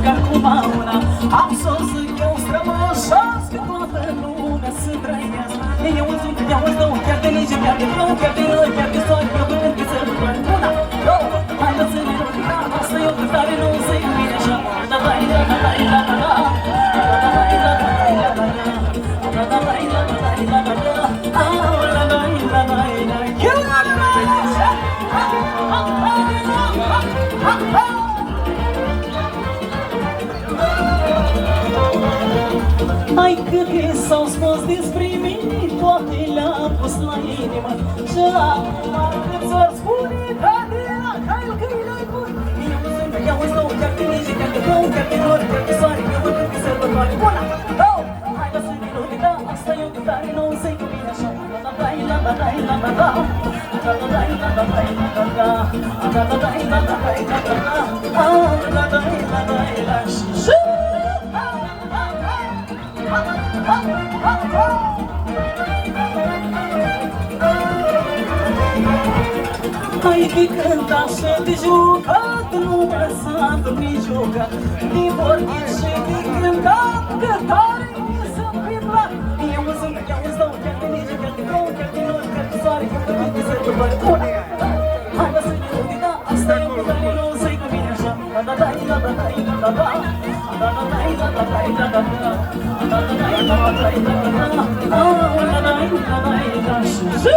jucat cu mauna. Am să zic eu strămoșească toată lumea să trăiască. Eu îți sunt, eu îți dau, chiar de nici, chiar de rău, chiar de rău, chiar de soare. Eu văd când să răbăr. Una, două, hai să ne rugăm. Asta e o cântare, nu se iubire așa. Da, da, da, da, da, da, da, da. Ai câte s-au spus despre mine, toate le-am pus la inimă. Și acum cât ți-or spune, ca de la cail câină-i bun. Eu sunt, eu îți dau, chiar de nici, chiar de rău, chiar de nori, chiar de soare. Eu văd când sărbătoare. Una, două, hai să ne rugăm. Asta e o cântare, nu se iubire așa. Da, da, da, da, da, da, da, da. Da, da, da, da, da, da, da, da. Da, da, da, da, da, da, da, da, da. Da, da, da, da, da, și ai de cântat și de jucat, nu lăsat nici jucat. De vorbit și de cântat, că tare să-mi fi plac. Eu sunt, eu îți dau, chiar de nici, chiar de rău, chiar de nori, chiar de soare. Eu văd de sărbătoare. Una, hai să ne rugăm, asta e o cântare, nu se-i cu mine așa. Da, da, da, da, da, da, da, da. Da, da, da, da, da, da, da, da, da. Da, da, da, da, da, da, da, da. Da, da, da, da, da, și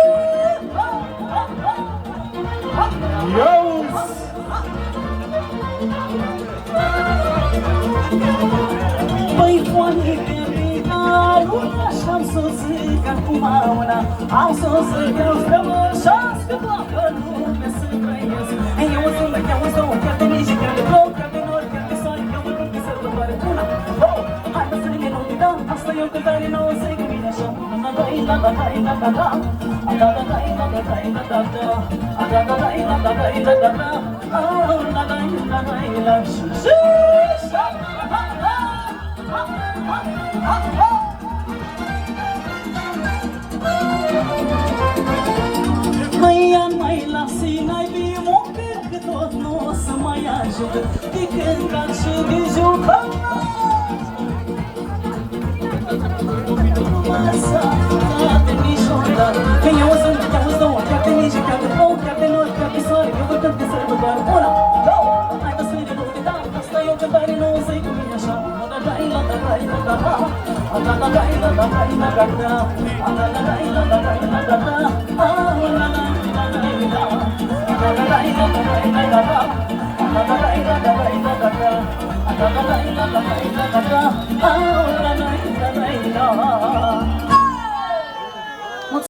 păi foame pe vitalul, așa-am să zic acum una. Am să zic eu strămoșească toată lumea să trăiesc. Eu sunt, eu îți dau, chiar de nici, chiar de rău, chiar de nori, chiar de soare. Eu văd când sărbătoare. Una, două, hai să ne rugăm. Asta e o cântare, nu se iubire așa. Da, da, da, da, da, da, da, da. Da, da, da, da, da, da, da, da, da. Da, da, da, da, da, da, da, da, da. Da, da, da, da, da, și mai ia, mai lasă, n-ai bine muncă, că tot nu o să mai ajută. De cântat și de jucat. Toate niciodată. Că eu sunt, eu îți dau, chiar de nici, chiar de rău, chiar de nori, chiar de soare. Eu văd când de sărbătoare. Una, două, hai să ne rugăm. Asta e o cântare, nu se-i cu mine așa. Da, da, da, da, da, da, da, da. Da, da, da, da, da, da, da, da, da. Da, da, da, da, da, da, da, da, da. Da, da, da, da, da, da, da.